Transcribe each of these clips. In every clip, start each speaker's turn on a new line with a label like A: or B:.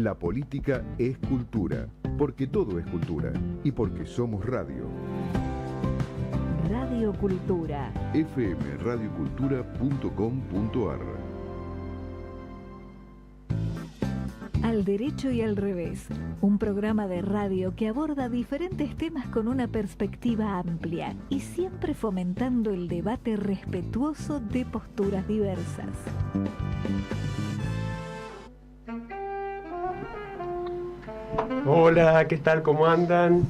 A: La política es cultura, porque todo es cultura y porque somos radio.
B: Radio Cultura.
A: fmradiocultura.com.ar.
B: Al derecho y al revés, un programa de radio que aborda diferentes temas con una perspectiva amplia y siempre fomentando el debate respetuoso de posturas diversas.
C: Hola, ¿qué tal? ¿Cómo andan?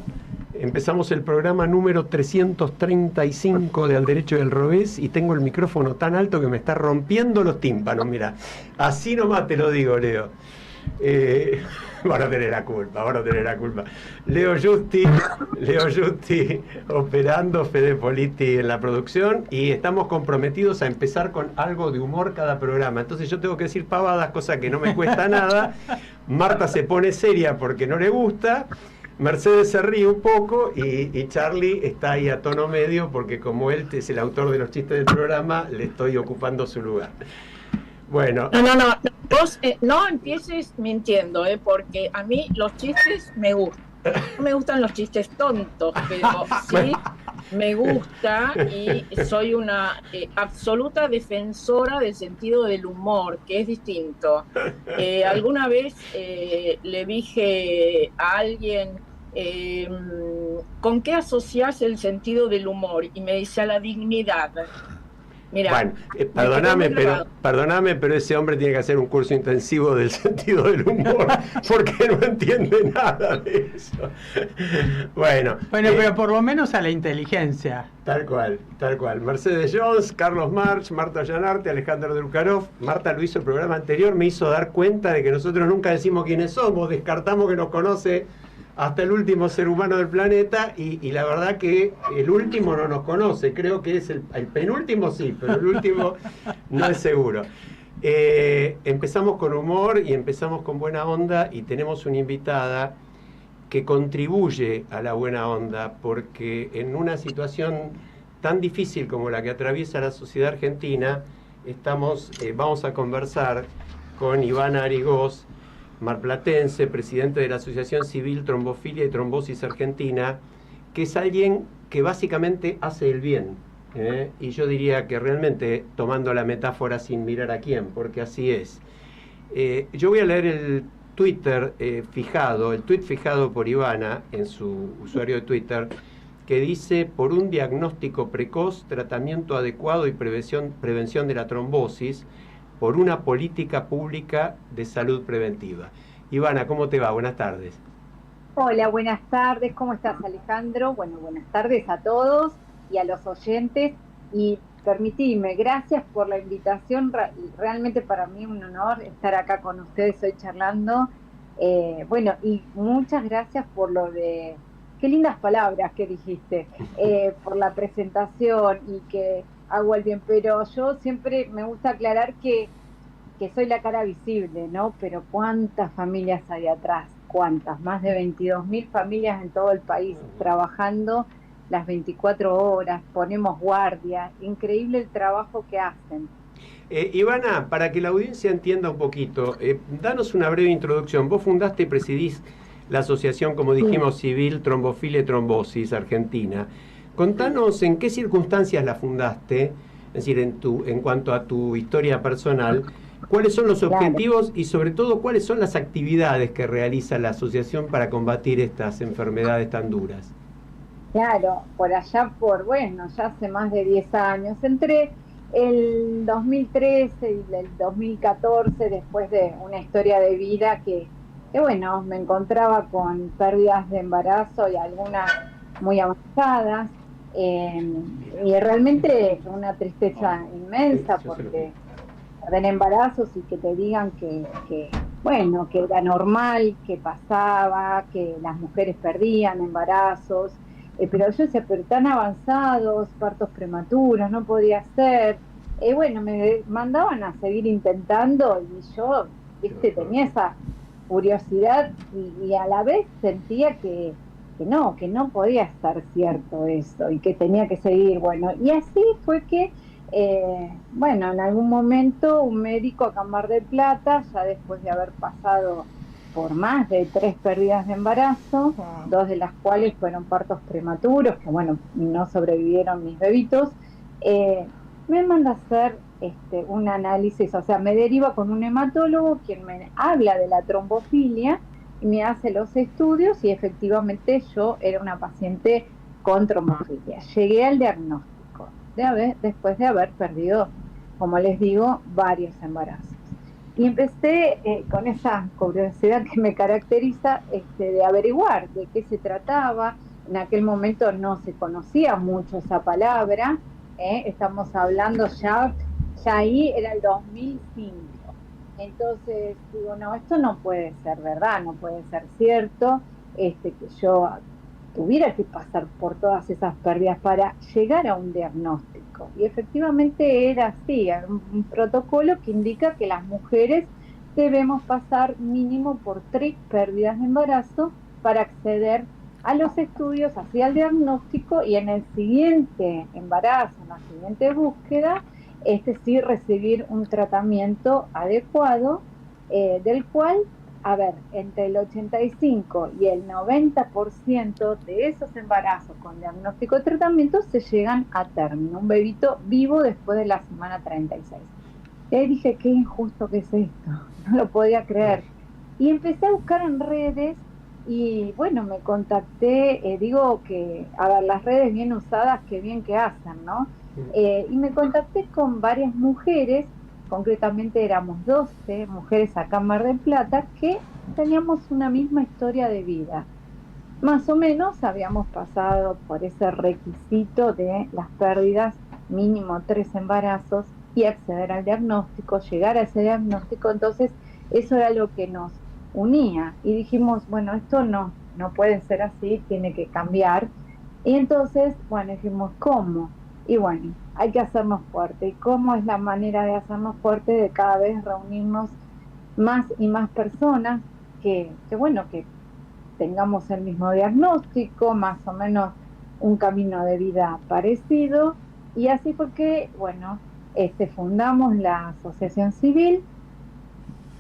C: Empezamos el programa número 335 de Al Derecho y al Revés y tengo el micrófono tan alto que me está rompiendo los tímpanos, mira. Así nomás te lo digo, Leo. Van a tener la culpa. Leo Justi operando, Fede Politi en la producción, y estamos comprometidos a empezar con algo de humor cada programa. Entonces yo tengo que decir pavadas, cosa que no me cuesta nada. Marta se pone seria porque no le gusta, Mercedes se ríe un poco y Charlie está ahí a tono medio porque como él es el autor de los chistes del programa, le estoy ocupando su lugar. Bueno.
D: No. Vos no empieces mintiendo, porque a mí los chistes me gustan. No me gustan los chistes tontos, pero sí me gusta y soy una absoluta defensora del sentido del humor, que es distinto. Alguna vez le dije a alguien, ¿con qué asocias el sentido del humor? Y me dice, a la dignidad. Mirá,
C: bueno, perdóname, pero ese hombre tiene que hacer un curso intensivo del sentido del humor, porque no entiende nada de eso. Bueno,
E: pero por lo menos a la inteligencia.
C: Tal cual. Mercedes Jones, Carlos March, Marta Llanarte, Alejandro Drukarov. Marta lo hizo el programa anterior, me hizo dar cuenta de que nosotros nunca decimos quiénes somos, descartamos que nos conoce hasta el último ser humano del planeta, y la verdad que el último no nos conoce, creo que es el penúltimo sí, pero el último no es seguro. Empezamos con humor y empezamos con buena onda, y tenemos una invitada que contribuye a la buena onda, porque en una situación tan difícil como la que atraviesa la sociedad argentina, vamos a conversar con Ivana Arigós, marplatense, presidente de la Asociación Civil Trombofilia y Trombosis Argentina, que es alguien que básicamente hace el bien, y yo diría que realmente, tomando la metáfora sin mirar a quién, porque así es. Yo voy a leer el tweet fijado por Ivana en su usuario de Twitter, que dice: por un diagnóstico precoz, tratamiento adecuado y prevención de la trombosis, por una política pública de salud preventiva. Ivana, ¿cómo te va? Buenas tardes.
F: Hola, buenas tardes. ¿Cómo estás, Alejandro? Bueno, buenas tardes a todos y a los oyentes. Y permitidme, gracias por la invitación. Realmente para mí un honor estar acá con ustedes hoy charlando. Bueno, y muchas gracias por lo de... Qué lindas palabras que dijiste, por la presentación y que hago el bien, pero yo siempre me gusta aclarar que soy la cara visible, ¿no? Pero ¿cuántas familias hay atrás? ¿Cuántas? Más de 22.000 familias en todo el país trabajando las 24 horas, ponemos guardia, increíble el trabajo que hacen.
C: Ivana, para que la audiencia entienda un poquito, danos una breve introducción. Vos fundaste y presidís la asociación, como dijimos, Civil Trombofilia y Trombosis Argentina. Contanos en qué circunstancias la fundaste, es decir, en cuanto a tu historia personal, cuáles son los objetivos y sobre todo cuáles son las actividades que realiza la asociación para combatir estas enfermedades tan duras.
F: Claro, ya hace más de 10 años, entre el 2013 y el 2014, después de una historia de vida que bueno, me encontraba con pérdidas de embarazo y algunas muy avanzadas, y realmente una tristeza inmensa porque perder embarazos y que te digan que era normal, que pasaba, que las mujeres perdían embarazos, pero yo decía, pero tan avanzados, partos prematuros, no podía ser. Bueno, me mandaban a seguir intentando y yo, tenía esa curiosidad y a la vez sentía que no podía estar cierto eso y que tenía que seguir. Bueno, y así fue que, en algún momento un médico acá en Mar del Plata, ya después de haber pasado por más de 3 pérdidas de embarazo, 2 de las cuales fueron partos prematuros, que bueno, no sobrevivieron mis bebitos. Me manda a hacer un análisis, o sea, me deriva con un hematólogo quien me habla de la trombofilia y me hace los estudios y efectivamente yo era una paciente con trombofilia. Llegué al diagnóstico después de haber perdido, como les digo, varios embarazos. Y empecé con esa curiosidad que me caracteriza de averiguar de qué se trataba. En aquel momento no se conocía mucho esa palabra, estamos hablando ya ahí era el 2005. Entonces digo, no, esto no puede ser verdad, no puede ser cierto, que yo tuviera que pasar por todas esas pérdidas para llegar a un diagnóstico. Y efectivamente era así, era un protocolo que indica que las mujeres debemos pasar mínimo por 3 pérdidas de embarazo para acceder a los estudios, hacia el diagnóstico y en el siguiente embarazo, en la siguiente búsqueda, sí recibir un tratamiento adecuado, del cual, a ver, entre el 85 y el 90% de esos embarazos con diagnóstico de tratamiento se llegan a término, un bebito vivo después de la semana 36. Y ahí dije, qué injusto que es esto, no lo podía creer. Y empecé a buscar en redes y bueno, me contacté, digo que, a ver, las redes bien usadas, qué bien que hacen, ¿no? Y me contacté con varias mujeres, concretamente éramos 12 mujeres acá en Mar del Plata, que teníamos una misma historia de vida. Más o menos habíamos pasado por ese requisito de las pérdidas, mínimo 3 embarazos, y acceder al diagnóstico, llegar a ese diagnóstico. Entonces eso era lo que nos unía y dijimos, bueno, esto no puede ser así, tiene que cambiar. Y entonces, bueno, dijimos, ¿cómo? Y bueno, hay que hacernos fuerte. ¿Y cómo es la manera de hacernos fuerte? De cada vez reunirnos más y más personas que tengamos el mismo diagnóstico, más o menos un camino de vida parecido. Y así porque, bueno, fundamos la asociación civil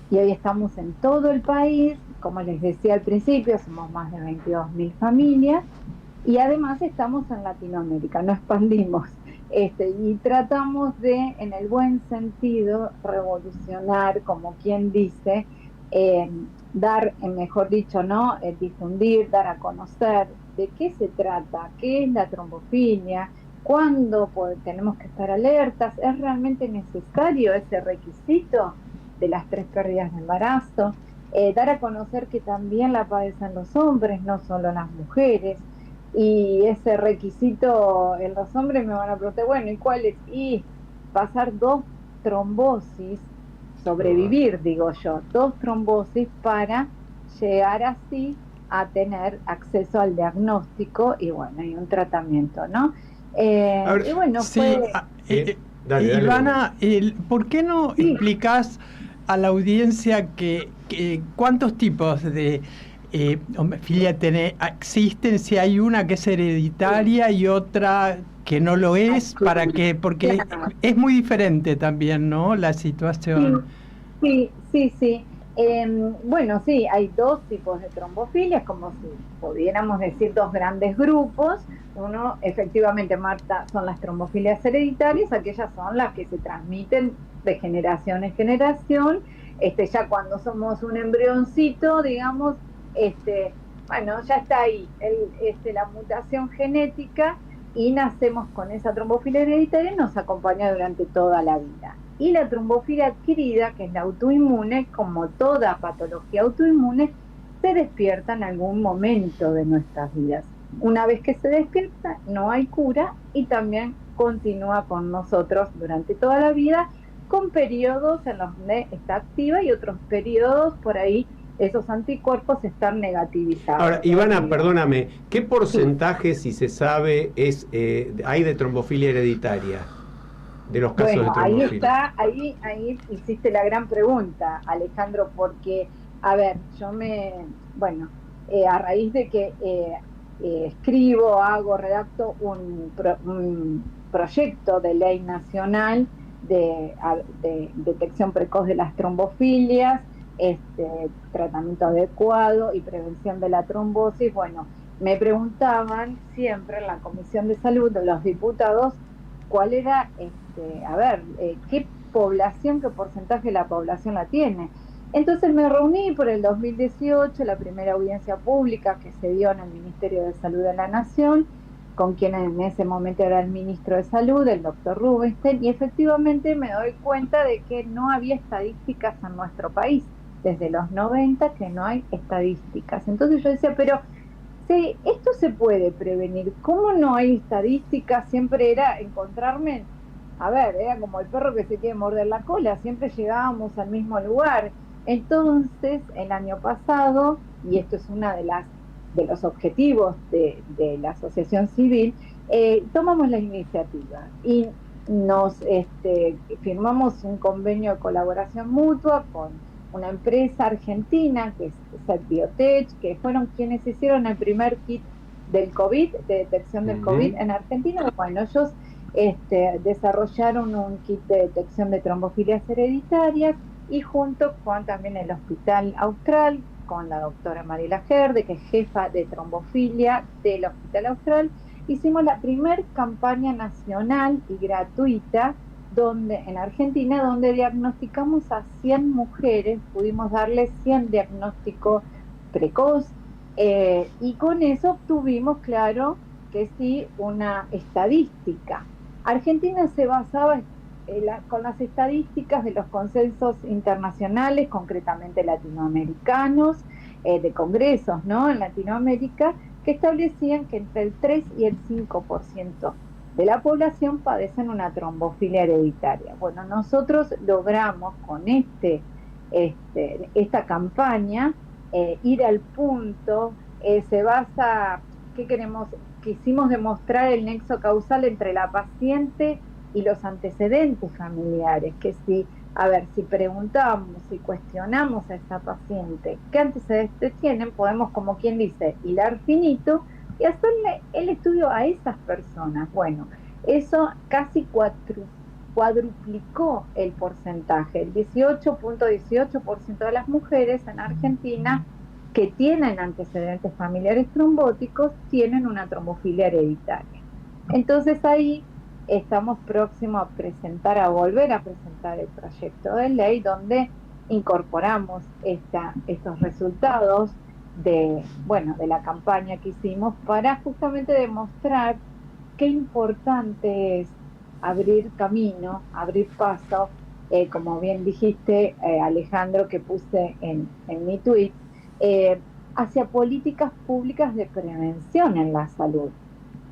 F: y hoy estamos en todo el país. Como les decía al principio, somos más de 22.000 familias. Y además estamos en Latinoamérica, no expandimos, y tratamos de, en el buen sentido, revolucionar, como quien dice, dar, mejor dicho, ¿no? Difundir, dar a conocer de qué se trata, qué es la trombofilia, cuándo tenemos que estar alertas, es realmente necesario ese requisito de las 3 pérdidas de embarazo, dar a conocer que también la padecen los hombres, no solo las mujeres. Y ese requisito, en los hombres me van a preguntar, bueno, ¿y cuál es? Y pasar 2 trombosis, sobrevivir, digo yo, 2 trombosis para llegar así a tener acceso al diagnóstico y bueno, y un tratamiento, ¿no? Y bueno,
E: sí,
F: fue...
C: Dale,
E: Ivana, ¿por qué no explicás a la audiencia que cuántos tipos de homofilia existen, si hay una que es hereditaria y otra que no lo es, porque claro, es muy diferente también, ¿no? La situación.
F: Sí. Bueno, sí, hay 2 tipos de trombofilias, como si pudiéramos decir 2 grandes grupos. Uno, efectivamente, Marta, son las trombofilias hereditarias, aquellas son las que se transmiten de generación en generación. Ya cuando somos un embrioncito, digamos, bueno, ya está ahí la mutación genética y nacemos con esa trombofilia hereditaria y nos acompaña durante toda la vida. Y la trombofilia adquirida, que es la autoinmune, como toda patología autoinmune, se despierta en algún momento de nuestras vidas. Una vez que se despierta, no hay cura y también continúa con nosotros durante toda la vida, con periodos en los que está activa y otros periodos por ahí esos anticuerpos están negativizados.
C: Ahora, Ivana, perdóname, ¿qué porcentaje, si se sabe, hay de trombofilia hereditaria? De los casos de trombofilia.
F: Ahí hiciste la gran pregunta, Alejandro, porque, a ver, a raíz de que escribo, redacto un proyecto de ley nacional de detección precoz de las trombofilias, tratamiento adecuado y prevención de la trombosis. Bueno, me preguntaban siempre en la Comisión de Salud de los diputados cuál era, qué población, qué porcentaje de la población la tiene. Entonces me reuní por el 2018, la primera audiencia pública que se dio en el Ministerio de Salud de la Nación, con quien en ese momento era el ministro de Salud, el doctor Rubinstein, y efectivamente me doy cuenta de que no había estadísticas en nuestro país, desde los 90 que no hay estadísticas. Entonces yo decía, pero sí, esto se puede prevenir, ¿cómo no hay estadísticas? Siempre era encontrarme, era como el perro que se quiere morder la cola, siempre llegábamos al mismo lugar. Entonces, el año pasado, y esto es una de los objetivos de la asociación civil, tomamos la iniciativa y nos firmamos un convenio de colaboración mutua con una empresa argentina que es Biotech, que fueron quienes hicieron el primer kit del COVID, de detección del COVID en Argentina. Bueno, ellos desarrollaron un kit de detección de trombofilias hereditarias, y junto con también el Hospital Austral, con la doctora Mariela Gerde, que es jefa de trombofilia del Hospital Austral, hicimos la primer campaña nacional y gratuita en Argentina, donde diagnosticamos a 100 mujeres, pudimos darles 100 diagnósticos precoz, y con eso obtuvimos, claro, que sí, una estadística. Argentina se basaba con las estadísticas de los consensos internacionales, concretamente latinoamericanos, de congresos, ¿no?, en Latinoamérica, que establecían que entre el 3 y el 5% de la población padecen una trombofilia hereditaria. Bueno, nosotros logramos con esta campaña ir al punto. Se basa, quisimos demostrar el nexo causal entre la paciente y los antecedentes familiares, que si preguntamos, si cuestionamos a esta paciente qué antecedentes tienen, podemos, como quien dice, hilar finito y hacerle el estudio a esas personas. Bueno, eso casi cuadruplicó el porcentaje. El 18.18% de las mujeres en Argentina que tienen antecedentes familiares trombóticos tienen una trombofilia hereditaria. Entonces ahí estamos próximos a volver a presentar el proyecto de ley donde incorporamos estos resultados de la campaña que hicimos para justamente demostrar qué importante es abrir camino, abrir paso, como bien dijiste, Alejandro, que puse en mi tuit, hacia políticas públicas de prevención en la salud,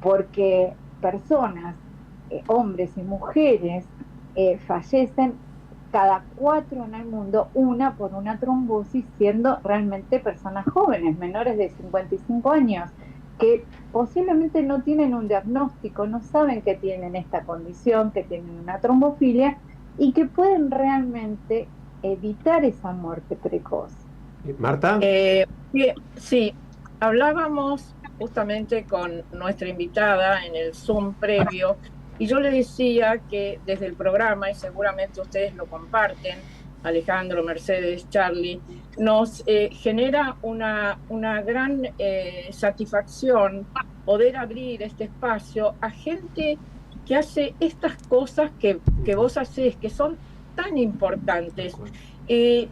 F: porque personas, hombres y mujeres, fallecen cada 4 en el mundo, una por una trombosis, siendo realmente personas jóvenes, menores de 55 años, que posiblemente no tienen un diagnóstico, no saben que tienen esta condición, que tienen una trombofilia, y que pueden realmente evitar esa muerte precoz.
C: Marta.
D: Sí, hablábamos justamente con nuestra invitada en el Zoom previo, y yo le decía que desde el programa, y seguramente ustedes lo comparten, Alejandro, Mercedes, Charlie, nos genera una gran satisfacción poder abrir este espacio a gente que hace estas cosas que vos hacés, que son tan importantes.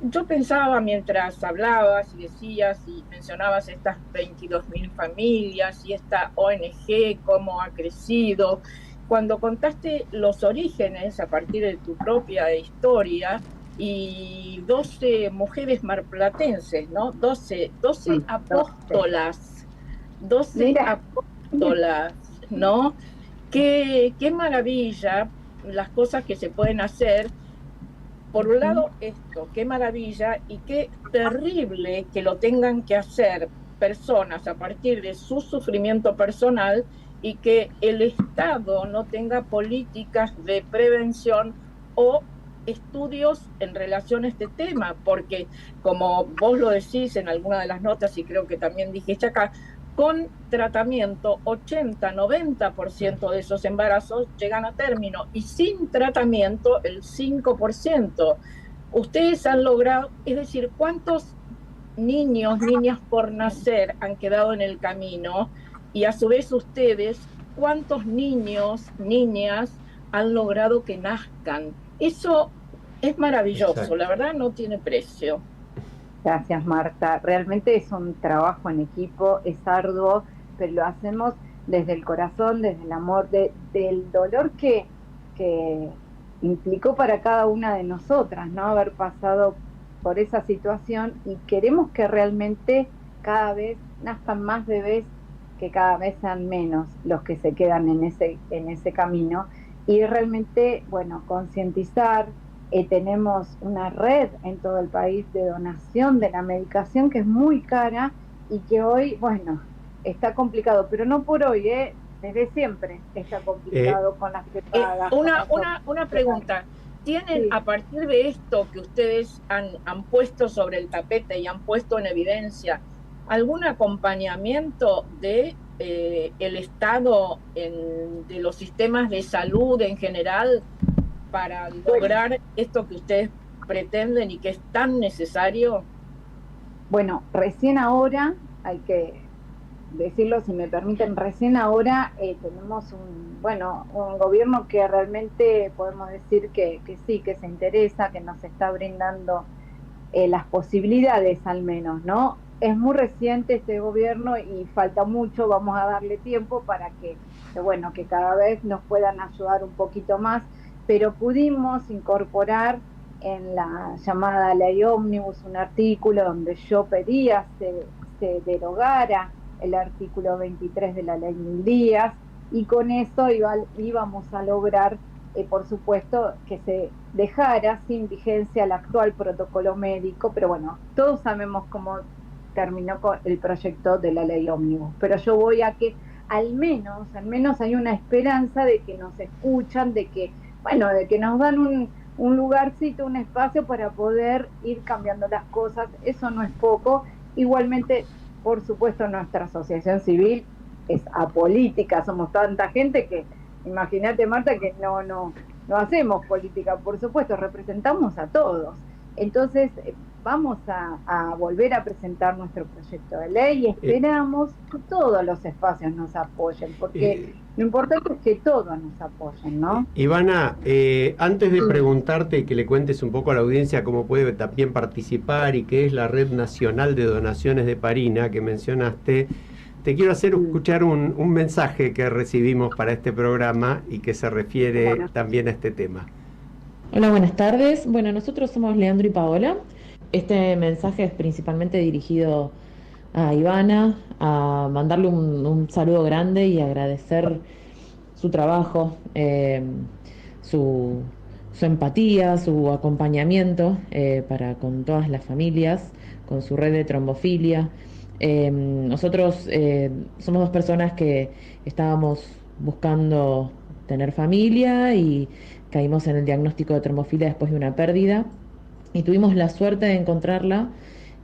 D: Yo pensaba mientras hablabas y decías y mencionabas estas 22.000 familias y esta ONG, cómo ha crecido. Cuando contaste los orígenes a partir de tu propia historia y 12 mujeres marplatenses, ¿no? 12 apóstolas, 12 apóstolas, ¿no? Qué maravilla las cosas que se pueden hacer. Por un lado esto, qué maravilla y qué terrible que lo tengan que hacer personas a partir de su sufrimiento personal y que el Estado no tenga políticas de prevención o estudios en relación a este tema, porque como vos lo decís en alguna de las notas y creo que también dijiste acá, con tratamiento 80-90% de esos embarazos llegan a término y sin tratamiento el 5%. ustedes han logrado, es decir, ¿cuántos niños, niñas por nacer han quedado en el camino? Y a su vez ustedes, ¿cuántos niños, niñas han logrado que nazcan? Eso es maravilloso,
C: Exacto.
D: La verdad no tiene precio.
F: Gracias, Marta. Realmente es un trabajo en equipo, es arduo, pero lo hacemos desde el corazón, desde el amor, del dolor que implicó para cada una de nosotras, ¿no? Haber pasado por esa situación, y queremos que realmente cada vez nazcan más bebés, que cada vez sean menos los que se quedan en ese camino, y realmente, bueno, concientizar. Tenemos una red en todo el país de donación de la medicación que es muy cara y que hoy, bueno, está complicado, pero no por hoy, desde siempre está complicado con las prepagas.
D: Una pregunta. ¿Tienen,
F: Sí.
D: a partir de esto que ustedes han puesto sobre el tapete y han puesto en evidencia, algún acompañamiento de el Estado, de los sistemas de salud en general, para lograr esto que ustedes pretenden y que es tan necesario?
F: Bueno, recién ahora, hay que decirlo si me permiten, recién ahora tenemos un gobierno que realmente podemos decir que sí, que se interesa, que nos está brindando las posibilidades al menos, ¿no? Es muy reciente este gobierno y falta mucho, vamos a darle tiempo para que cada vez nos puedan ayudar un poquito más, pero pudimos incorporar en la llamada ley ómnibus un artículo donde yo pedía se derogara el artículo 23 de la ley 1000 días, y con eso íbamos a lograr, por supuesto, que se dejara sin vigencia el actual protocolo médico, pero bueno, todos sabemos cómo terminó con el proyecto de la ley ómnibus, pero yo voy a que al menos hay una esperanza de que nos escuchan, de que nos dan un lugarcito, un espacio para poder ir cambiando las cosas. Eso no es poco. Igualmente, por supuesto, nuestra asociación civil es apolítica, somos tanta gente que, imagínate, Marta, que no hacemos política, por supuesto, representamos a todos. Entonces, vamos a volver a presentar nuestro proyecto de ley y esperamos que todos los espacios nos apoyen, porque lo importante es que todos nos apoyen, ¿no?
C: Ivana, antes de preguntarte y que le cuentes un poco a la audiencia cómo puede también participar y qué es la Red Nacional de Donaciones de Parina que mencionaste, te quiero hacer escuchar un mensaje que recibimos para este programa y que se refiere también a este tema.
G: Hola, buenas tardes. Bueno, nosotros somos Leandro y Paola. Este mensaje es principalmente dirigido a Ivana, a mandarle un saludo grande y agradecer su trabajo, su empatía, su acompañamiento para con todas las familias, con su red de trombofilia. Nosotros somos dos personas que estábamos buscando tener familia y caímos en el diagnóstico de trombofilia después de una pérdida y tuvimos la suerte de encontrarla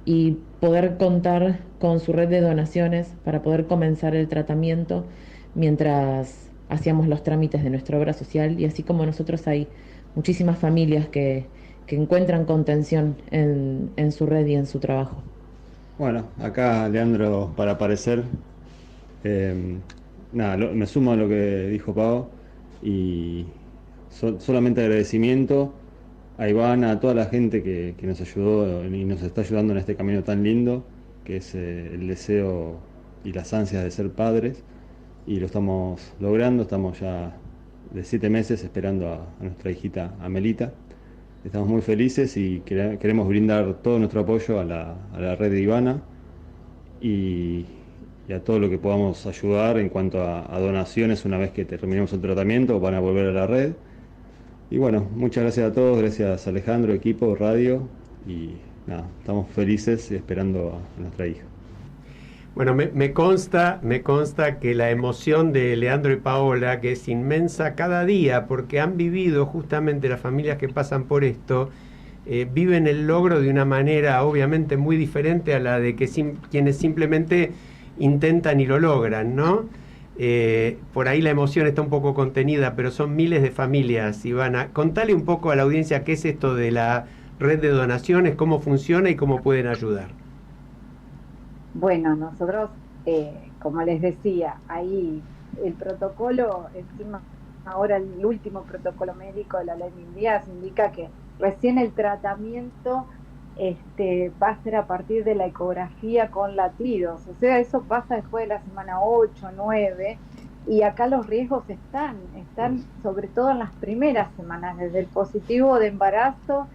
G: y poder contar con su red de donaciones para poder comenzar el tratamiento mientras hacíamos los trámites de nuestra obra social, y así como nosotros hay muchísimas familias que encuentran contención en su red y en su trabajo.
H: Bueno, acá Leandro para aparecer. Me sumo a lo que dijo Pau y solamente agradecimiento a Ivana, a toda la gente que nos ayudó y nos está ayudando en este camino tan lindo, que es el deseo y las ansias de ser padres, y lo estamos logrando. Estamos ya de 7 meses esperando a nuestra hijita Amelita. Estamos muy felices y queremos brindar todo nuestro apoyo a la red de Ivana y a todo lo que podamos ayudar en cuanto a donaciones. Una vez que terminemos el tratamiento van a volver a la red. Y bueno, muchas gracias a todos, gracias Alejandro, equipo, radio, y nada, estamos felices y esperando a nuestra hija.
C: Bueno, me consta que la emoción de Leandro y Paola, que es inmensa cada día, porque han vivido justamente las familias que pasan por esto, viven el logro de una manera obviamente muy diferente a la de quienes simplemente intentan y lo logran, ¿no? Por ahí la emoción está un poco contenida, pero son miles de familias. Ivana, contale un poco a la audiencia qué es esto de la red de donaciones, cómo funciona y cómo pueden ayudar.
F: Bueno, nosotros, como les decía, ahí el protocolo, encima ahora el último protocolo médico de la ley Díaz indica que recién el tratamiento va a ser a partir de la ecografía con latidos, o sea, eso pasa después de la semana 8, 9, y acá los riesgos están sobre todo en las primeras semanas, desde el positivo de embarazo,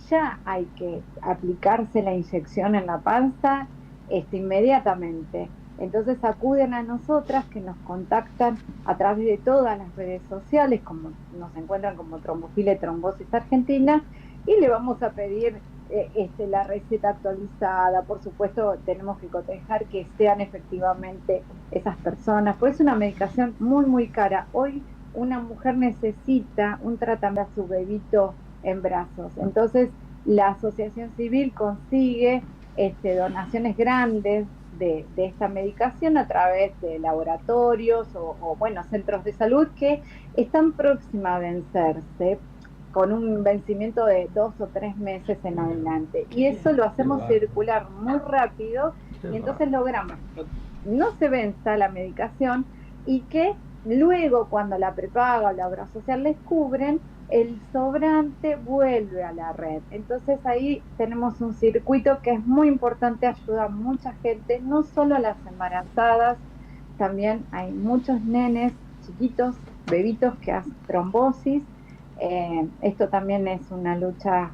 F: ya hay que aplicarse la inyección en la panza inmediatamente. Entonces acuden a nosotras, que nos contactan a través de todas las redes sociales, como nos encuentran como Trombofilia y Trombosis Argentina, y le vamos a pedir la receta actualizada. Por supuesto, tenemos que cotejar que sean efectivamente esas personas, pues es una medicación muy, muy cara. Hoy una mujer necesita un tratamiento a su bebito en brazos. Entonces, la asociación civil consigue donaciones grandes de esta medicación a través de laboratorios o centros de salud que están próximos a vencerse, con un vencimiento de 2 o 3 meses en adelante. Y eso lo hacemos circular muy rápido y entonces logramos que no se venza la medicación y que luego, cuando la prepaga o la obra social les cubren, el sobrante vuelve a la red. Entonces ahí tenemos un circuito que es muy importante, ayuda a mucha gente, no solo a las embarazadas, también hay muchos nenes chiquitos, bebitos que hacen trombosis. Esto también es una lucha,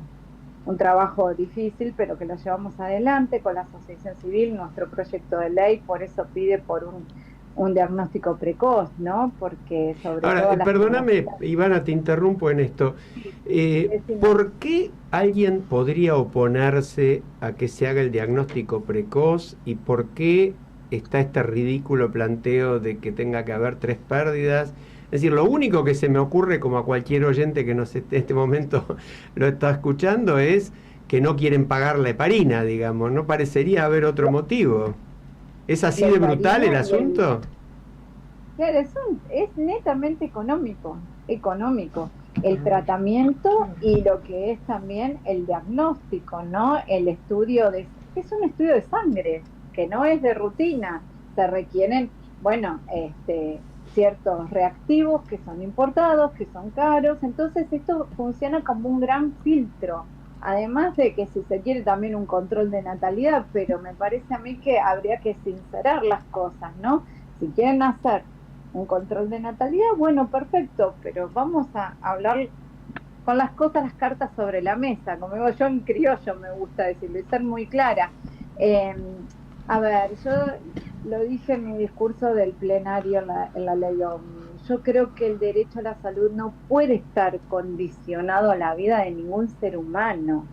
F: un trabajo difícil, pero que lo llevamos adelante con la Asociación Civil, nuestro proyecto de ley, por eso pide por un diagnóstico precoz, ¿no? Porque sobre
C: Ahora,
F: todo...
C: perdóname, Ivana, te interrumpo en esto. ¿Por qué alguien podría oponerse a que se haga el diagnóstico precoz y por qué está este ridículo planteo de que tenga que haber 3 pérdidas? Es decir, lo único que se me ocurre, como a cualquier oyente que en este momento lo está escuchando, es que no quieren pagar la heparina, digamos. No parecería haber otro motivo. ¿Es así de brutal el asunto?
F: Claro, es netamente económico. El tratamiento y lo que es también el diagnóstico, ¿no? El estudio es un estudio de sangre, que no es de rutina. Se requieren, ciertos reactivos que son importados, que son caros, entonces esto funciona como un gran filtro, además de que si se quiere también un control de natalidad, pero me parece a mí que habría que sincerar las cosas, ¿no? Si quieren hacer un control de natalidad, bueno, perfecto, pero vamos a hablar con las cosas, las cartas sobre la mesa, como digo yo en criollo, me gusta decirlo, y ser muy clara. A ver, yo lo dije en mi discurso del plenario en la ley OMNI. Yo creo que el derecho a la salud no puede estar condicionado a la vida de ningún ser humano.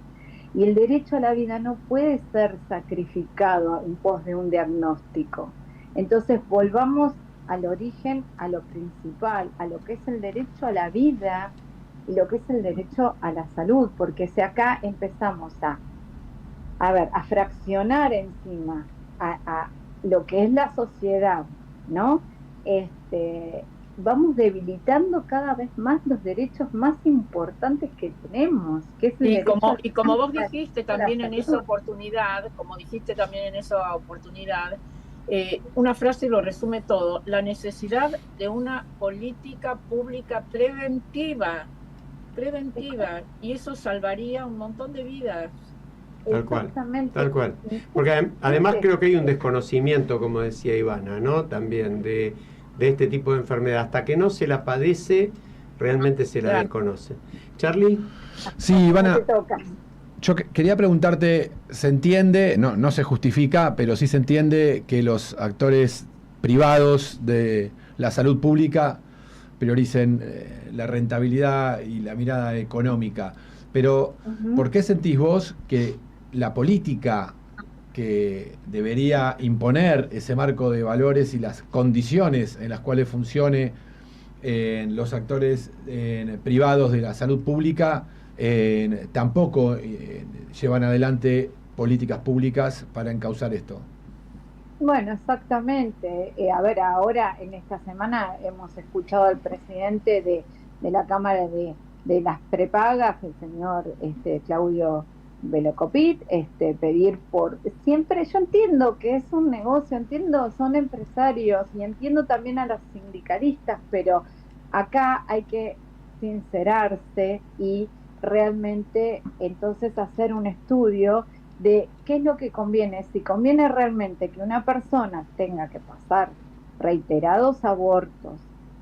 F: Y el derecho a la vida no puede ser sacrificado en pos de un diagnóstico. Entonces volvamos al origen, a lo principal, a lo que es el derecho a la vida y lo que es el derecho a la salud, porque si acá empezamos a fraccionar encima a lo que es la sociedad, ¿no? Vamos debilitando cada vez más los derechos más importantes que tenemos, que es el
D: y como vos dijiste también en esa oportunidad, una frase lo resume todo: la necesidad de una política pública preventiva, y eso salvaría un montón de vidas.
C: Tal cual. Porque además creo que hay un desconocimiento, como decía Ivana, ¿no? También de este tipo de enfermedad. Hasta que no se la padece, realmente se la desconoce. ¿Charlie?
I: Sí, Ivana, yo quería preguntarte, ¿se entiende, no se justifica, pero sí se entiende que los actores privados de la salud pública prioricen la rentabilidad y la mirada económica? Pero, ¿por qué sentís vos que la política que debería imponer ese marco de valores y las condiciones en las cuales funcione los actores privados de la salud pública tampoco llevan adelante políticas públicas para encauzar esto?
F: Bueno, exactamente. Ahora en esta semana hemos escuchado al presidente de la Cámara de de las prepagas, el señor Claudio Velocopit, pedir por siempre. Yo entiendo que es un negocio, entiendo, son empresarios y entiendo también a los sindicalistas, pero acá hay que sincerarse y realmente entonces hacer un estudio de qué es lo que conviene, si conviene realmente que una persona tenga que pasar reiterados abortos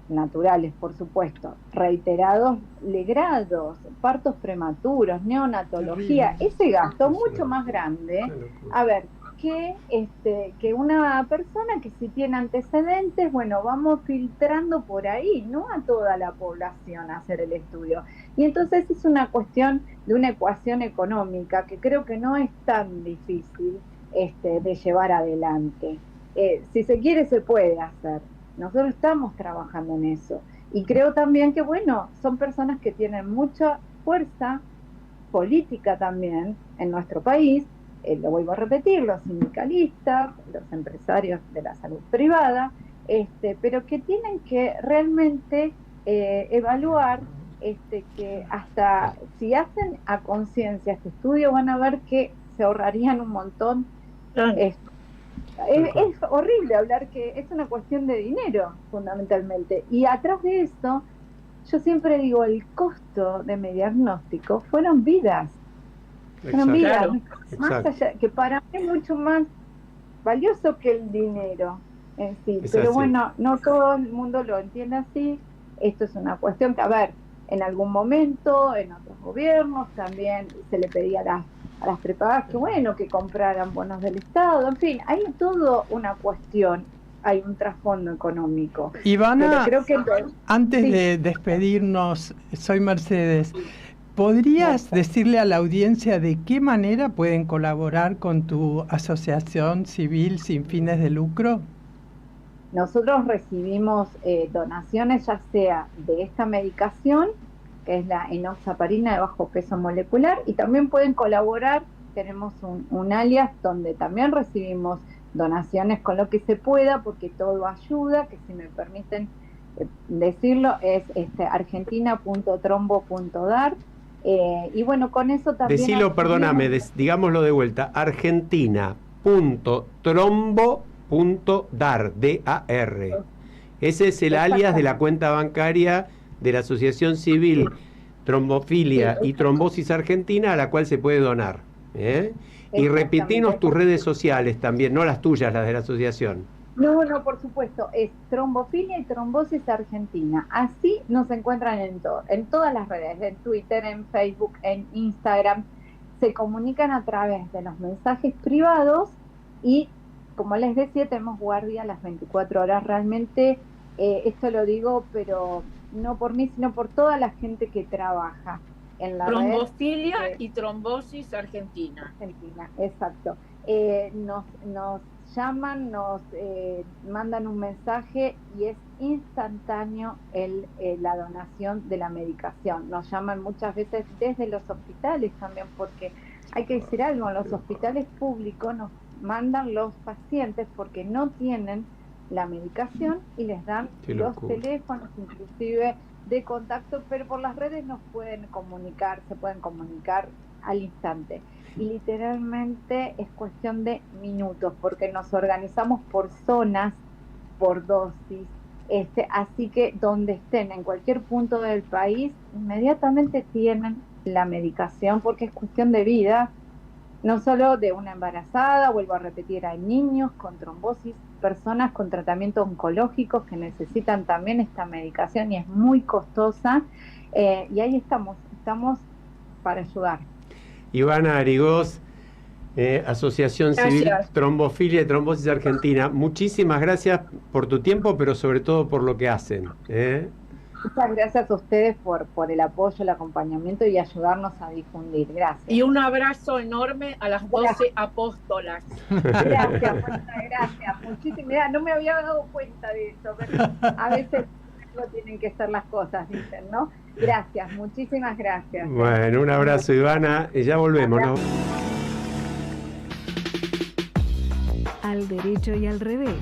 F: naturales, por supuesto, reiterados legrados, partos prematuros, neonatología, ese gasto mucho más grande, a ver, que una persona que si tiene antecedentes, bueno, vamos filtrando por ahí, no a toda la población a hacer el estudio. Y entonces es una cuestión de una ecuación económica que creo que no es tan difícil de llevar adelante. Si se quiere, se puede hacer. Nosotros estamos trabajando en eso. Y creo también que, bueno, son personas que tienen mucha fuerza política también en nuestro país. Lo vuelvo a repetir, los sindicalistas, los empresarios de la salud privada, pero que tienen que realmente evaluar que hasta si hacen a conciencia este estudio van a ver que se ahorrarían un montón. Es horrible hablar que es una cuestión de dinero, fundamentalmente. Y atrás de eso, yo siempre digo, el costo de mi diagnóstico fueron vidas. Fueron vidas, más allá, que para mí es mucho más valioso que el dinero en sí. Pero bueno, no todo el mundo lo entiende así. Esto es una cuestión que, a ver, en algún momento, en otros gobiernos, también se le pedía a las prepagas que, bueno, que compraran bonos del Estado. En fin, hay todo una cuestión, hay un trasfondo económico.
E: Ivana,
F: creo que
E: antes de despedirnos, soy Mercedes. ¿Podrías decirle a la audiencia de qué manera pueden colaborar con tu asociación civil sin fines de lucro?
F: Nosotros recibimos donaciones ya sea de esta medicación, que es la enoxaparina de bajo peso molecular, y también pueden colaborar, tenemos un alias donde también recibimos donaciones con lo que se pueda, porque todo ayuda, que si me permiten decirlo, es argentina.trombo.dar. Y bueno, con eso también...
C: Decilo, perdóname, digámoslo de vuelta, argentina.trombo.dar, D-A-R. Ese es el alias de la cuenta bancaria de la Asociación Civil Trombofilia y Trombosis Argentina, a la cual se puede donar. Y repitinos tus redes sociales también, no las tuyas, las de la asociación.
F: No, por supuesto, es Trombofilia y Trombosis Argentina. Así nos encuentran en todas las redes, en Twitter, en Facebook, en Instagram. Se comunican a través de los mensajes privados y, como les decía, tenemos guardia las 24 horas. Realmente, esto lo digo, pero no por mí, sino por toda la gente que trabaja en la
D: Trombofilia y Trombosis Argentina.
F: Exacto. Nos llaman, nos mandan un mensaje y es instantáneo la donación de la medicación. Nos llaman muchas veces desde los hospitales también, porque hay que decir algo, en los hospitales públicos nos mandan los pacientes porque no tienen la medicación y les dan los teléfonos inclusive de contacto, pero por las redes nos pueden comunicar, se pueden comunicar al instante. Y literalmente es cuestión de minutos, porque nos organizamos por zonas, por dosis, así que donde estén, en cualquier punto del país, inmediatamente tienen la medicación, porque es cuestión de vida, no solo de una embarazada, vuelvo a repetir, hay niños con trombosis, personas con tratamientos oncológicos que necesitan también esta medicación y es muy costosa, y ahí estamos para ayudar.
C: Ivana Arigós, Asociación Civil Trombofilia y Trombosis Argentina, muchísimas gracias por tu tiempo, pero sobre todo por lo que hacen.
F: Muchas gracias a ustedes por el apoyo, el acompañamiento y ayudarnos a difundir. Gracias.
D: Y un abrazo enorme a las 12 apóstolas.
F: Gracias. Muchísimas gracias. No me había dado cuenta de eso, pero a veces no tienen que ser las cosas, dicen, ¿no? Gracias, muchísimas gracias.
C: Bueno, un abrazo, Ivana, y ya volvemos, ¿no?
B: Al derecho y al revés.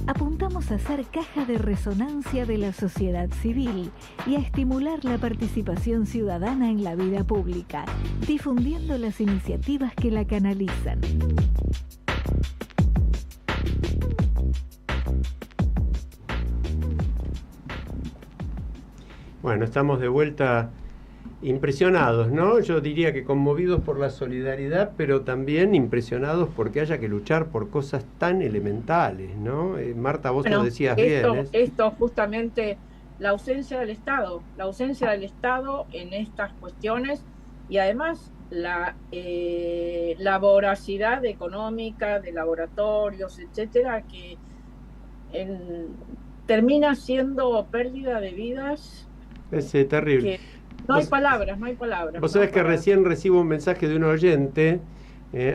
B: apuntamos a ser caja de resonancia de la sociedad civil y a estimular la participación ciudadana en la vida pública, difundiendo las iniciativas que la canalizan.
C: Bueno, estamos de vuelta impresionados, ¿no? Yo diría que conmovidos por la solidaridad, pero también impresionados porque haya que luchar por cosas tan elementales, ¿no? Marta, vos lo decías bien.
D: Esto justamente, la ausencia del Estado en estas cuestiones y además la voracidad económica de laboratorios, etcétera, que termina siendo pérdida de vidas.
C: Es terrible.
D: No hay palabras.
C: Vos sabés que recién recibo un mensaje de un oyente,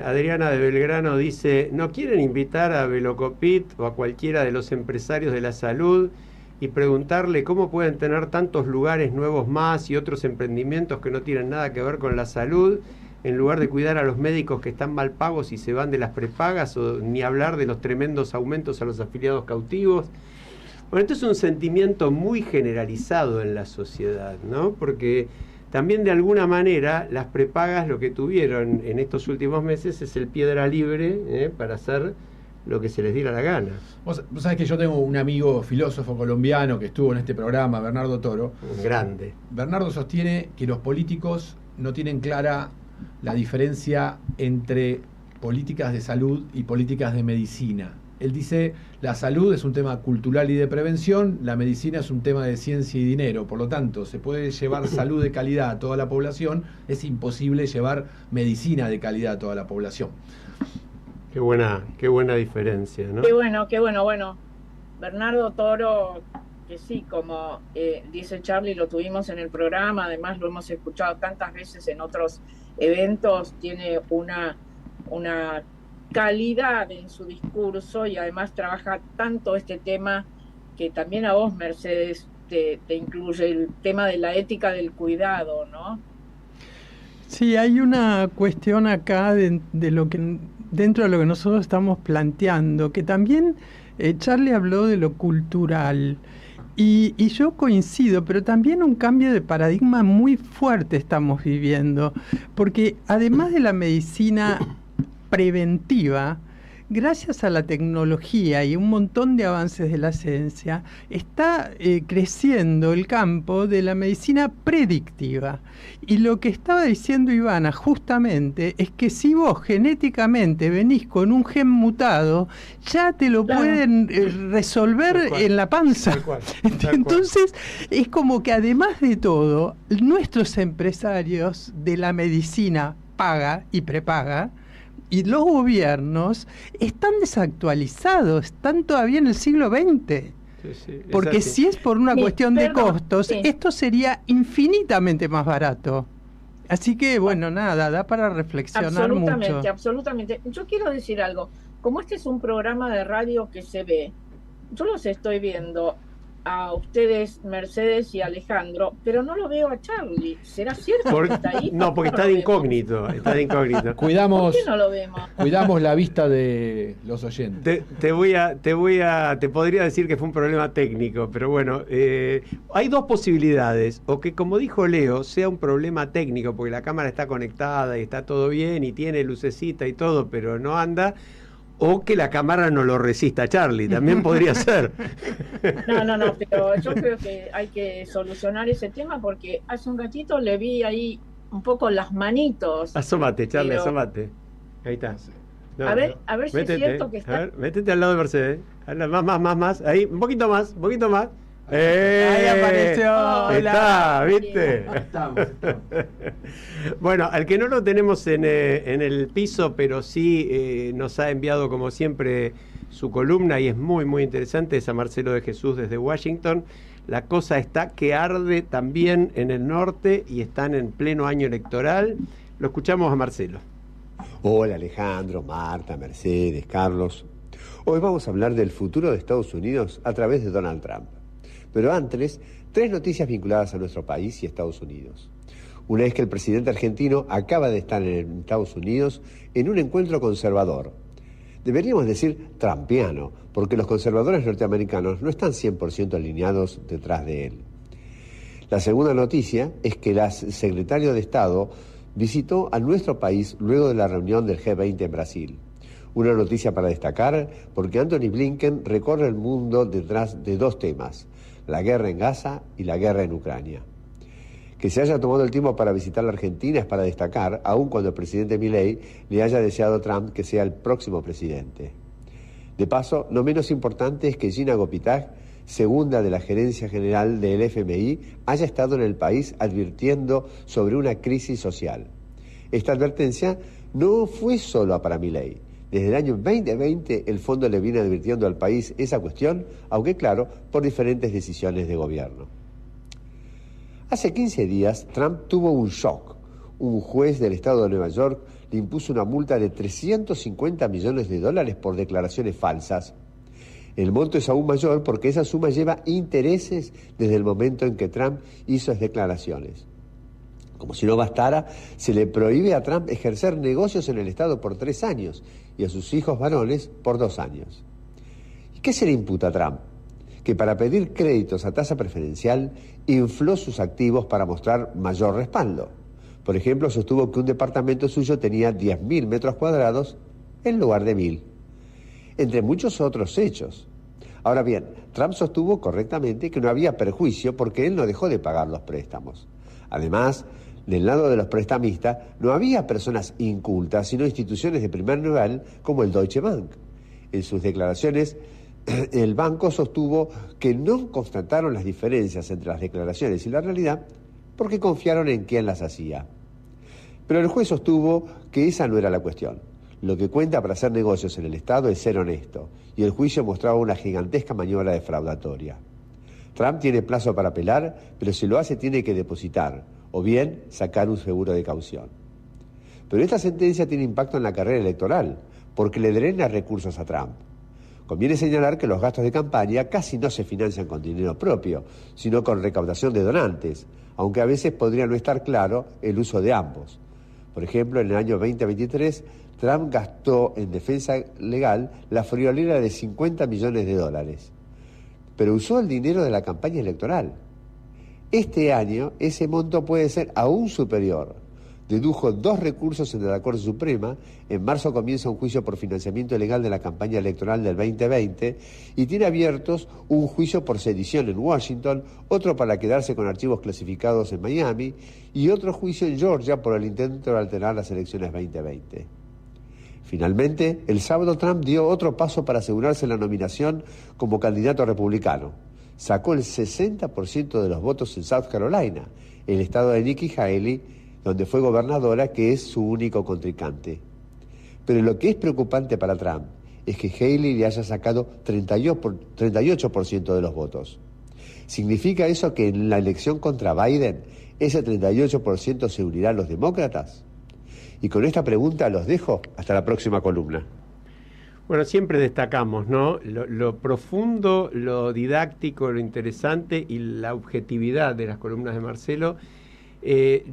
C: Adriana de Belgrano dice, ¿no quieren invitar a Velocopit o a cualquiera de los empresarios de la salud y preguntarle cómo pueden tener tantos lugares nuevos más y otros emprendimientos que no tienen nada que ver con la salud, en lugar de cuidar a los médicos que están mal pagos y se van de las prepagas, o ni hablar de los tremendos aumentos a los afiliados cautivos? Bueno, esto es un sentimiento muy generalizado en la sociedad, ¿no? Porque también de alguna manera las prepagas lo que tuvieron en estos últimos meses es el piedra libre para hacer lo que se les diera la gana.
I: Vos sabés que yo tengo un amigo filósofo colombiano que estuvo en este programa, Bernardo Toro.
C: Grande.
I: Bernardo sostiene que los políticos no tienen clara la diferencia entre políticas de salud y políticas de medicina. Él dice, la salud es un tema cultural y de prevención, la medicina es un tema de ciencia y dinero, por lo tanto, se puede llevar salud de calidad a toda la población, es imposible llevar medicina de calidad a toda la población.
C: Qué buena diferencia, ¿no?
D: Qué bueno. Bernardo Toro, que sí, como dice Charlie, lo tuvimos en el programa, además lo hemos escuchado tantas veces en otros eventos, tiene una calidad en su discurso y además trabaja tanto este tema que también a vos, Mercedes, te incluye el tema de la ética del cuidado, ¿no?
E: Sí, hay una cuestión acá de lo que dentro de lo que nosotros estamos planteando, que también Charlie habló de lo cultural y yo coincido, pero también un cambio de paradigma muy fuerte estamos viviendo, porque además de la medicina preventiva, gracias a la tecnología y un montón de avances de la ciencia, está creciendo el campo de la medicina predictiva. Y lo que estaba diciendo Ivana justamente es que si vos genéticamente venís con un gen mutado, ya te lo pueden resolver en la panza. Tal cual. Entonces, es como que además de todo, nuestros empresarios de la medicina paga y prepaga, y los gobiernos están desactualizados, están todavía en el siglo XX. Sí, porque si es por una cuestión de costos, esto sería infinitamente más barato. Así que, bueno, nada, da para reflexionar mucho.
D: Absolutamente. Yo quiero decir algo. Como este es un programa de radio que se ve, yo los estoy viendo a ustedes, Mercedes y Alejandro, pero no lo veo a Charlie. ¿Será cierto que está ahí?
C: No, porque está de incógnito.
I: Cuidamos,
D: ¿por qué no lo vemos?
I: Cuidamos la vista de los oyentes.
C: Te podría decir que fue un problema técnico, pero bueno, hay dos posibilidades. O que, como dijo Leo, sea un problema técnico, porque la cámara está conectada y está todo bien y tiene lucecita y todo, pero no anda. O que la cámara no lo resista, Charlie, también podría ser.
D: No, pero yo creo que hay que solucionar ese tema porque hace un ratito le vi ahí un poco las manitos.
C: Asómate, Charlie, asómate. Ahí está.
D: No, a ver si es cierto que está. A ver,
C: métete al lado de Mercedes. Más. Ahí, un poquito más.
E: Ahí apareció.
C: Está, ¿viste?
I: Estamos.
C: Bueno, al que no lo tenemos en el piso, pero sí nos ha enviado como siempre su columna y es muy, muy interesante, es a Marcelo de Jesús desde Washington. La cosa está que arde también en el norte y están en pleno año electoral. Lo escuchamos a Marcelo.
J: Hola Alejandro, Marta, Mercedes, Carlos. Hoy vamos a hablar del futuro de Estados Unidos a través de Donald Trump. Pero antes, 3 noticias vinculadas a nuestro país y Estados Unidos. Una es que el presidente argentino acaba de estar en Estados Unidos en un encuentro conservador. Deberíamos decir trumpiano, porque los conservadores norteamericanos no están 100% alineados detrás de él. La segunda noticia es que el secretario de Estado visitó a nuestro país luego de la reunión del G20 en Brasil. Una noticia para destacar porque Antony Blinken recorre el mundo detrás de dos temas, la guerra en Gaza y la guerra en Ucrania. Que se haya tomado el tiempo para visitar la Argentina es para destacar, aun cuando el presidente Milei le haya deseado a Trump que sea el próximo presidente. De paso, no menos importante es que Gina Gopitach, segunda de la gerencia general del FMI, haya estado en el país advirtiendo sobre una crisis social. Esta advertencia no fue solo para Milei. Desde el año 2020 el fondo le viene advirtiendo al país esa cuestión, aunque claro, por diferentes decisiones de gobierno. Hace 15 días, Trump tuvo un shock. Un juez del estado de Nueva York le impuso una multa de $350 millones por declaraciones falsas. El monto es aún mayor porque esa suma lleva intereses desde el momento en que Trump hizo esas declaraciones. Como si no bastara, se le prohíbe a Trump ejercer negocios en el estado por 3 años y a sus hijos varones por 2 años. ¿Y qué se le imputa a Trump? Que para pedir créditos a tasa preferencial infló sus activos para mostrar mayor respaldo. Por ejemplo, sostuvo que un departamento suyo tenía 10.000 metros cuadrados en lugar de 1.000. Entre muchos otros hechos. Ahora bien, Trump sostuvo correctamente que no había perjuicio porque él no dejó de pagar los préstamos. Además, del lado de los prestamistas no había personas incultas, sino instituciones de primer nivel como el Deutsche Bank. En sus declaraciones, el banco sostuvo que no constataron las diferencias entre las declaraciones y la realidad porque confiaron en quien las hacía. Pero el juez sostuvo que esa no era la cuestión. Lo que cuenta para hacer negocios en el Estado es ser honesto, y el juicio mostraba una gigantesca maniobra defraudatoria. Trump tiene plazo para apelar, pero si lo hace tiene que depositar, o bien sacar un seguro de caución. Pero esta sentencia tiene impacto en la carrera electoral, porque le drena recursos a Trump. Conviene señalar que los gastos de campaña casi no se financian con dinero propio, sino con recaudación de donantes, aunque a veces podría no estar claro el uso de ambos. Por ejemplo, en el año 2023, Trump gastó en defensa legal la friolera de $50 millones, pero usó el dinero de la campaña electoral. Este año ese monto puede ser aún superior. Dedujo 2 recursos en la Corte Suprema, en marzo comienza un juicio por financiamiento ilegal de la campaña electoral del 2020 y tiene abiertos un juicio por sedición en Washington, otro para quedarse con archivos clasificados en Miami y otro juicio en Georgia por el intento de alterar las elecciones 2020. Finalmente, el sábado Trump dio otro paso para asegurarse la nominación como candidato republicano. Sacó el 60% de los votos en South Carolina, el estado de Nikki Haley, donde fue gobernadora, que es su único contrincante. Pero lo que es preocupante para Trump es que Haley le haya sacado 38% de los votos. ¿Significa eso que en la elección contra Biden ese 38% se unirá a los demócratas? Y con esta pregunta los dejo hasta la próxima columna.
C: Bueno, siempre destacamos, ¿no? Lo profundo, lo didáctico, lo interesante y la objetividad de las columnas de Marcelo.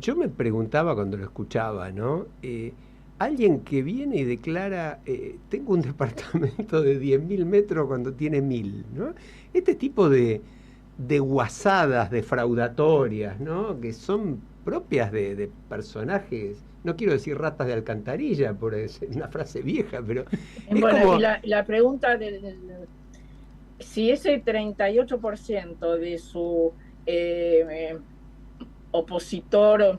C: Yo me preguntaba cuando lo escuchaba, ¿no? Alguien que viene y declara, tengo un departamento de 10.000 metros cuando tiene 1.000, ¿no? Este tipo de guasadas defraudatorias, ¿no? Que son propias de personajes, no quiero decir ratas de alcantarilla, por una frase vieja, pero es
D: bueno,
C: como...
D: y la pregunta si ese 38% de su opositor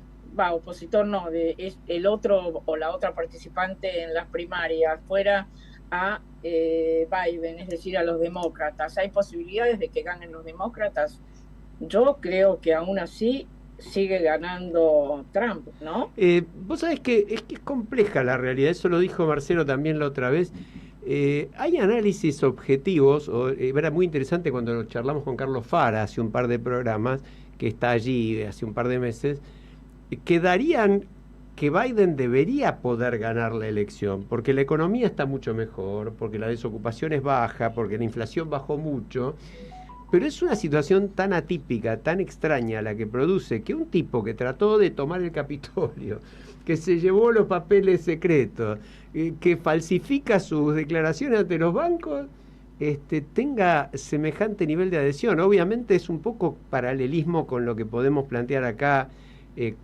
D: no, el otro o la otra participante en las primarias fuera a Biden, es decir, a los demócratas, ¿hay posibilidades de que ganen los demócratas? Yo creo que aún así sigue ganando Trump, ¿no?
C: Vos sabés que es compleja la realidad, eso lo dijo Marcelo también la otra vez. Hay análisis objetivos, era muy interesante cuando lo charlamos con Carlos Fara hace un par de programas, que está allí hace un par de meses, que darían que Biden debería poder ganar la elección, porque la economía está mucho mejor, porque la desocupación es baja, porque la inflación bajó mucho, pero es una situación tan atípica, tan extraña la que produce que un tipo que trató de tomar el Capitolio, que se llevó los papeles secretos, que falsifica sus declaraciones ante los bancos, tenga semejante nivel de adhesión. Obviamente es un poco paralelismo con lo que podemos plantear acá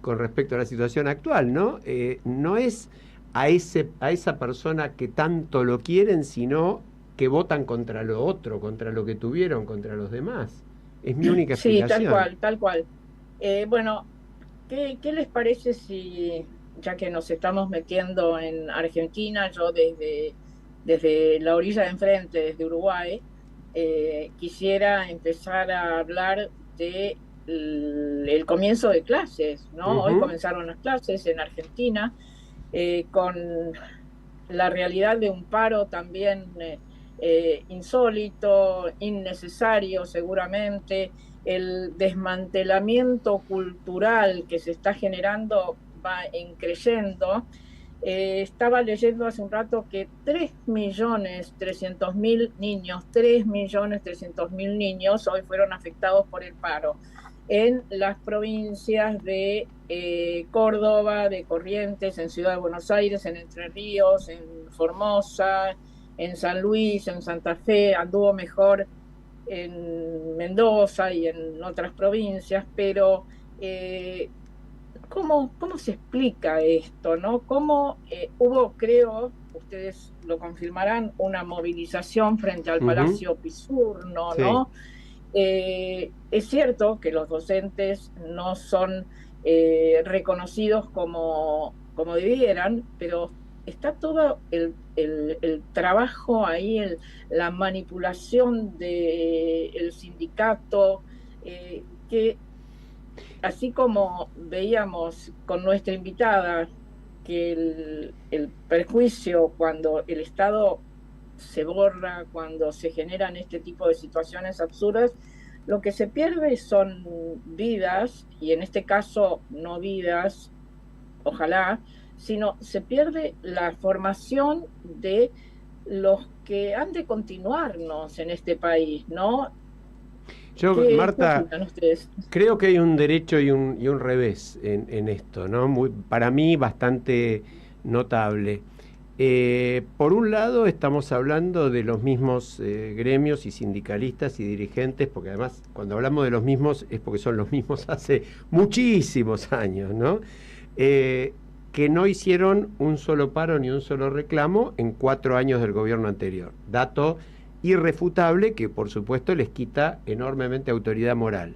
C: con respecto a la situación actual, ¿no? No es a esa persona que tanto lo quieren, sino que votan contra lo otro, contra lo que tuvieron, contra los demás. Es mi única explicación.
D: Sí, tal cual. Bueno, ¿qué les parece si, ya que nos estamos metiendo en Argentina, yo desde la orilla de enfrente, desde Uruguay, quisiera empezar a hablar de el comienzo de clases, ¿no? Hoy comenzaron las clases en Argentina, con la realidad de un paro también insólito, innecesario seguramente. El desmantelamiento cultural que se está generando va creciendo. Estaba leyendo hace un rato que 3.300.000 niños hoy fueron afectados por el paro en las provincias de Córdoba, de Corrientes, en Ciudad de Buenos Aires, en Entre Ríos, en Formosa, en San Luis, en Santa Fe. Anduvo mejor en Mendoza y en otras provincias, pero ¿cómo se explica esto, no? ¿Cómo hubo, creo, ustedes lo confirmarán, una movilización frente al Palacio Pisurno, sí, ¿no? Es cierto que los docentes no son reconocidos como debieran, pero está todo el trabajo ahí, la manipulación del sindicato, que así como veíamos con nuestra invitada que el perjuicio cuando el Estado se borra, cuando se generan este tipo de situaciones absurdas, lo que se pierde son vidas, y en este caso no vidas, ojalá, sino se pierde la formación de los que han de continuarnos en este país, ¿no?
C: Yo, Marta, creo que hay un derecho y un revés en esto, ¿no? Para mí bastante notable. Por un lado estamos hablando de los mismos gremios y sindicalistas y dirigentes, porque además cuando hablamos de los mismos es porque son los mismos hace muchísimos años, ¿no? Que no hicieron un solo paro ni un solo reclamo en 4 años del gobierno anterior. Dato irrefutable que por supuesto les quita enormemente autoridad moral.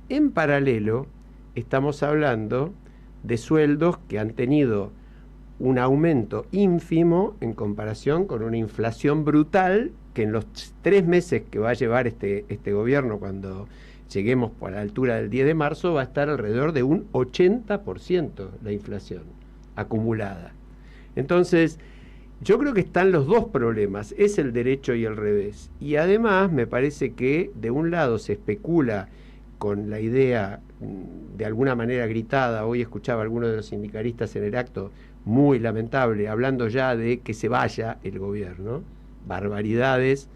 C: En paralelo estamos hablando de sueldos que han tenido un aumento ínfimo en comparación con una inflación brutal que en los 3 meses que va a llevar este gobierno, cuando lleguemos a la altura del 10 de marzo, va a estar alrededor de un 80% la inflación acumulada. Entonces, yo creo que están los dos problemas, es el derecho y el revés. Y además me parece que de un lado se especula con la idea de alguna manera gritada, hoy escuchaba a algunos de los sindicalistas en el acto, muy lamentable, hablando ya de que se vaya el gobierno, barbaridades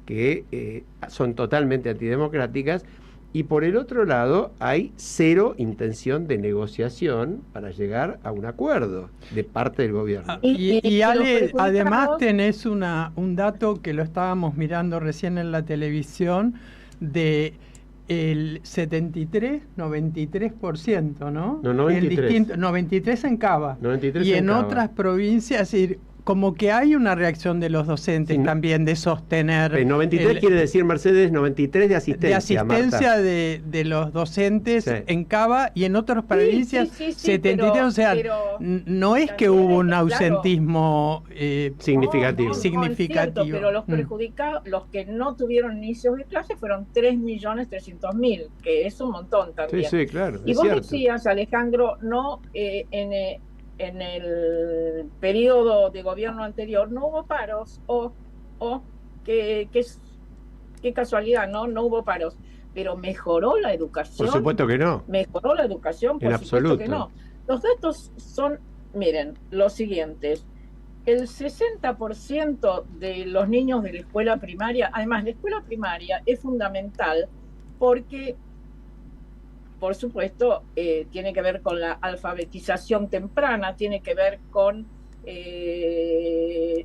C: que son totalmente antidemocráticas, y por el otro lado hay cero intención de negociación para llegar a un acuerdo de parte del gobierno.
E: Y Ale, además tenés un dato que lo estábamos mirando recién en la televisión, de el 93% ¿no?
C: No, 93.
E: 93 en Cava.
C: 93
E: y en
C: Cava.
E: Otras provincias, es decir, como que hay una reacción de los docentes también de sostener...
C: 93 quiere decir, Mercedes, 93 de asistencia.
E: De asistencia de los docentes en Cava, y en otras provincias 73,
D: pero,
E: o sea, no es que hubo un ausentismo
C: significativo.
D: No, es cierto, pero los perjudicados, los que no tuvieron inicios de clase fueron 3.300.000, que es un montón también.
C: Sí, claro.
D: Y vos decías, Alejandro, no en el periodo de gobierno anterior no hubo paros, qué casualidad, no hubo paros, pero mejoró la educación.
C: Por supuesto que no.
D: Mejoró la educación, por supuesto que no. Los datos son, miren, los siguientes. El 60% de los niños de la escuela primaria, además la escuela primaria es fundamental porque por supuesto, tiene que ver con la alfabetización temprana, tiene que ver con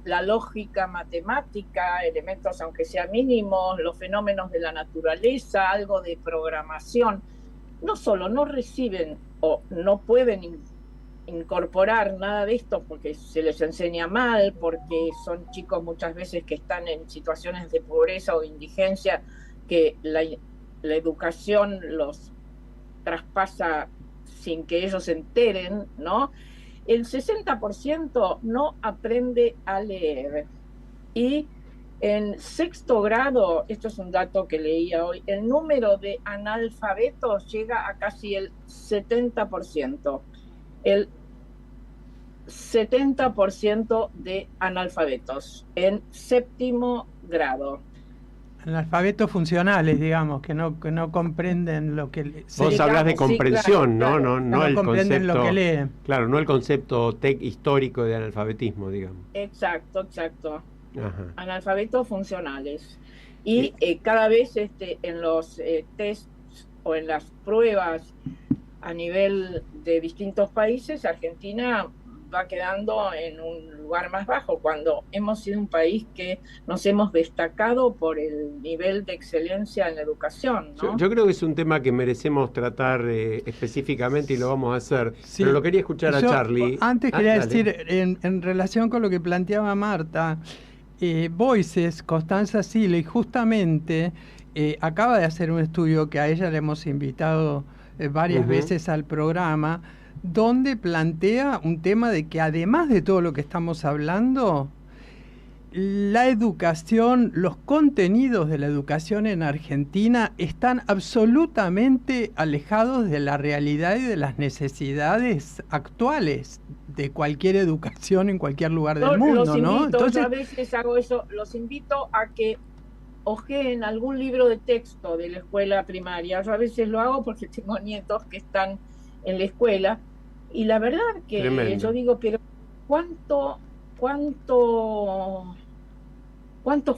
D: la lógica matemática, elementos aunque sean mínimos, los fenómenos de la naturaleza, algo de programación. No solo no reciben o no pueden incorporar nada de esto porque se les enseña mal, porque son chicos muchas veces que están en situaciones de pobreza o de indigencia, que la educación los traspasa sin que ellos se enteren, ¿no? El 60% no aprende a leer. Y en sexto grado, esto es un dato que leía hoy, el número de analfabetos llega a casi el 70%. El 70% de analfabetos en séptimo grado.
E: Analfabetos funcionales, digamos, que no comprenden lo que
C: Vos hablas de comprensión,
D: sí, claro,
C: ¿no? No el
E: comprenden
C: concepto,
E: lo que leen.
C: Claro, no el concepto histórico de analfabetismo, digamos.
D: Exacto.
C: Ajá.
D: Analfabetos funcionales. Y cada vez en los tests o en las pruebas a nivel de distintos países, Argentina va quedando en un lugar más bajo, cuando hemos sido un país que nos hemos destacado por el nivel de excelencia en la educación, ¿no?
C: Yo creo que es un tema que merecemos tratar específicamente y lo vamos a hacer,
E: Sí.
C: pero lo quería escuchar a Charlie.
E: Antes quería
C: dale.
E: decir, en relación con lo que planteaba Marta, Voices, Constanza Sile, justamente acaba de hacer un estudio que a ella le hemos invitado varias veces al programa, donde plantea un tema de que además de todo lo que estamos hablando, la educación, los contenidos de la educación en Argentina están absolutamente alejados de la realidad y de las necesidades actuales de cualquier educación en cualquier lugar del mundo,
D: los
E: ¿no?
D: invito,
E: Entonces,
D: yo a veces hago eso, los invito a que ojeen algún libro de texto de la escuela primaria. Yo a veces lo hago porque tengo nietos que están en la escuela, y la verdad que
C: Tremendo.
D: yo digo, pero cuánto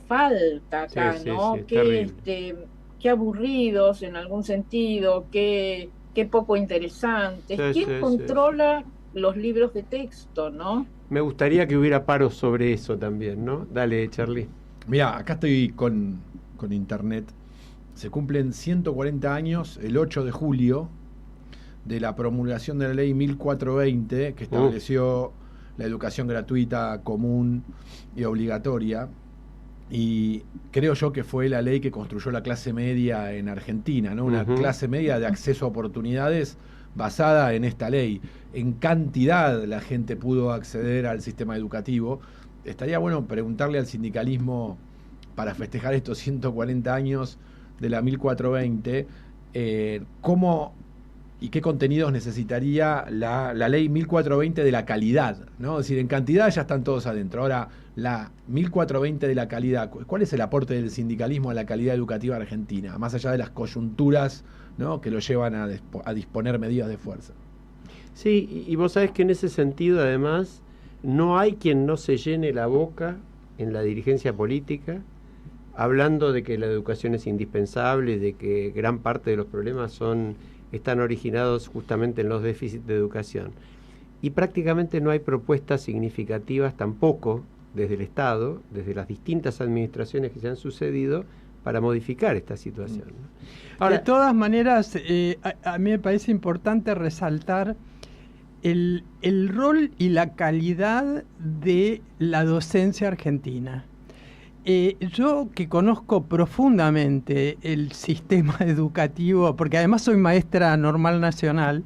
D: falta acá,
C: Sí,
D: ¿no?
C: sí, terrible.
D: Qué aburridos en algún sentido, qué poco interesantes.
C: Sí,
D: ¿Quién
C: sí,
D: controla los libros de texto, no?
C: Me gustaría que hubiera paros sobre eso también, ¿no? Dale, Charlie.
I: Mira, acá estoy con internet. Se cumplen 140 años, el 8 de julio, de la promulgación de la ley 1420, que estableció la educación gratuita, común y obligatoria. Y creo yo que fue la ley que construyó la clase media en Argentina, ¿no? Una clase media de acceso a oportunidades basada en esta ley. En cantidad la gente pudo acceder al sistema educativo. Estaría bueno preguntarle al sindicalismo, para festejar estos 140 años de la 1420, cómo y qué contenidos necesitaría la ley 1420 de la calidad, ¿no? Es decir, en cantidad ya están todos adentro. Ahora, la 1420 de la calidad, ¿cuál es el aporte del sindicalismo a la calidad educativa argentina? Más allá de las coyunturas, ¿no?, que lo llevan a disponer medidas de fuerza.
C: Sí, y vos sabés que en ese sentido, además, no hay quien no se llene la boca en la dirigencia política hablando de que la educación es indispensable, de que gran parte de los problemas están originados justamente en los déficits de educación. Y prácticamente no hay propuestas significativas tampoco desde el Estado, desde las distintas administraciones que se han sucedido, para modificar esta situación, ¿no? Ahora,
E: de todas maneras, a mí me parece importante resaltar el rol y la calidad de la docencia argentina. Yo que conozco profundamente el sistema educativo, porque además soy maestra normal nacional,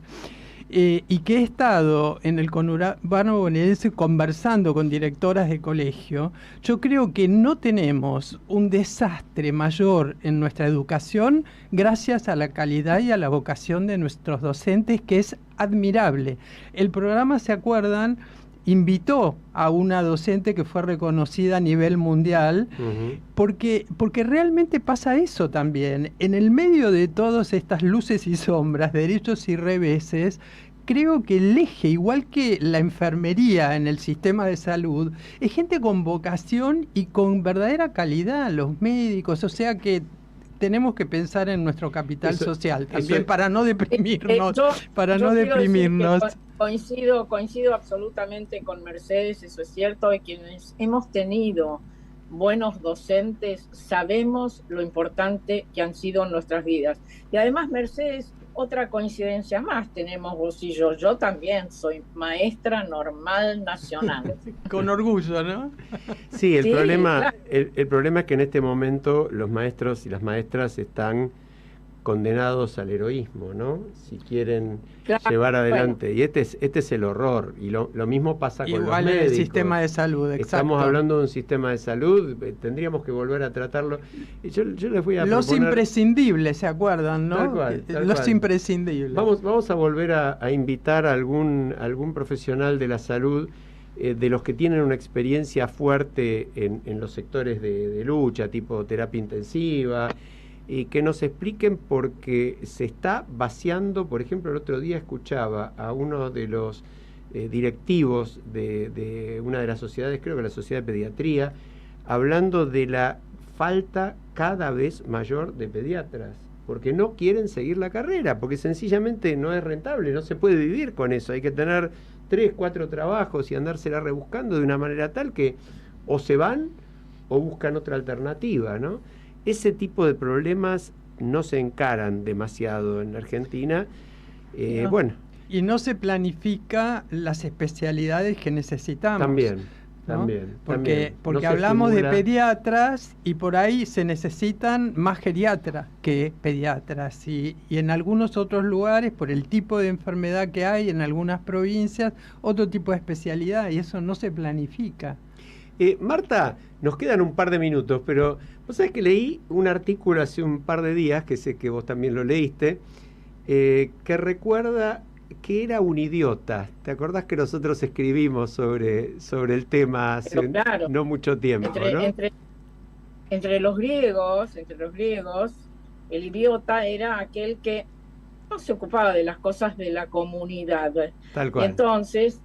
E: y que he estado en el conurbano bonaerense conversando con directoras de colegio, yo creo que no tenemos un desastre mayor en nuestra educación gracias a la calidad y a la vocación de nuestros docentes, que es admirable. El programa, ¿se acuerdan?, invitó a una docente que fue reconocida a nivel mundial, porque realmente pasa eso también. En el medio de todas estas luces y sombras, derechos y reveses, creo que el eje, igual que la enfermería en el sistema de salud, es gente con vocación y con verdadera calidad, los médicos, o sea que tenemos que pensar en nuestro capital social también,
C: eso,
E: para no deprimirnos,
D: yo quiero
E: deprimirnos.
D: decir que coincido absolutamente con Mercedes, eso es cierto, y quienes hemos tenido buenos docentes sabemos lo importante que han sido en nuestras vidas. Y además, Mercedes, otra coincidencia más tenemos vos y yo también soy maestra normal nacional.
E: Con orgullo, ¿no?
C: Sí,
D: Sí,
C: problema,
D: claro.
C: el problema es que en este momento los maestros y las maestras están condenados al heroísmo, ¿no? Si quieren
D: Claro,
C: llevar adelante. Y este es el horror. Y lo mismo pasa con
E: Igual
C: los
E: en el
C: médicos.
E: sistema de salud, exacto.
C: Estamos hablando de un sistema de salud, tendríamos que volver a tratarlo. Y yo les voy a
E: Los
C: proponer...
E: imprescindibles, ¿se acuerdan, no?
C: Tal cual.
E: Los imprescindibles.
C: Vamos a volver a invitar a algún profesional de la salud, de los que tienen una experiencia fuerte en los sectores de lucha, tipo terapia intensiva, y que nos expliquen porque se está vaciando. Por ejemplo, el otro día escuchaba a uno de los directivos de una de las sociedades, creo que la Sociedad de Pediatría, hablando de la falta cada vez mayor de pediatras, porque no quieren seguir la carrera, porque sencillamente no es rentable, no se puede vivir con eso, hay que tener 3, 4 trabajos y andársela rebuscando de una manera tal que o se van o buscan otra alternativa, ¿no? Ese tipo de problemas no se encaran demasiado en la Argentina.
D: No.
C: Bueno,
E: Y no se planifica las especialidades que necesitamos.
C: también,
E: ¿no?
C: también.
E: Porque
C: No se
E: hablamos de
C: estimula.
E: pediatras y por ahí se necesitan más geriatras que pediatras. Y en algunos otros lugares, por el tipo de enfermedad que hay, en algunas provincias, otro tipo de especialidad, y eso no se planifica.
C: Marta, nos quedan un par de minutos, pero vos sabés que leí un artículo hace un par de días, que sé que vos también lo leíste, que recuerda que era un idiota. ¿Te acordás que nosotros escribimos sobre el tema hace
D: Pero claro,
C: no mucho tiempo, ¿no?
D: entre los griegos, el idiota era aquel que no se ocupaba de las cosas de la comunidad.
C: Tal
D: Y
C: cual.
D: entonces,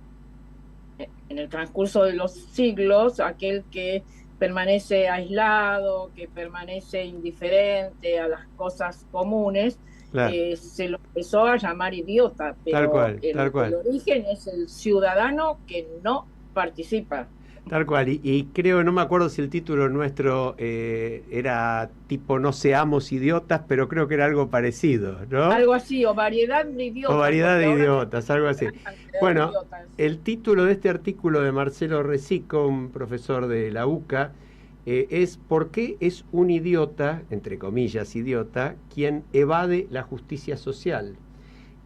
D: en el transcurso de los siglos, aquel que permanece aislado, que permanece indiferente a las cosas comunes,
C: Claro.
D: se lo empezó a llamar idiota, pero
C: Tal cual,
D: el origen es el ciudadano que no participa.
C: Tal cual, y creo, no me acuerdo si el título nuestro era tipo No seamos idiotas, pero creo que era algo parecido, ¿no?
D: Algo así, o variedad de idiotas.
C: O variedad de
D: porque ahora
C: idiotas, algo así.
D: hay cantidad de
C: Bueno,
D: idiotas.
C: el título de este artículo de Marcelo Recico, un profesor de la UCA, es ¿por qué es un idiota, entre comillas idiota, quien evade la justicia social?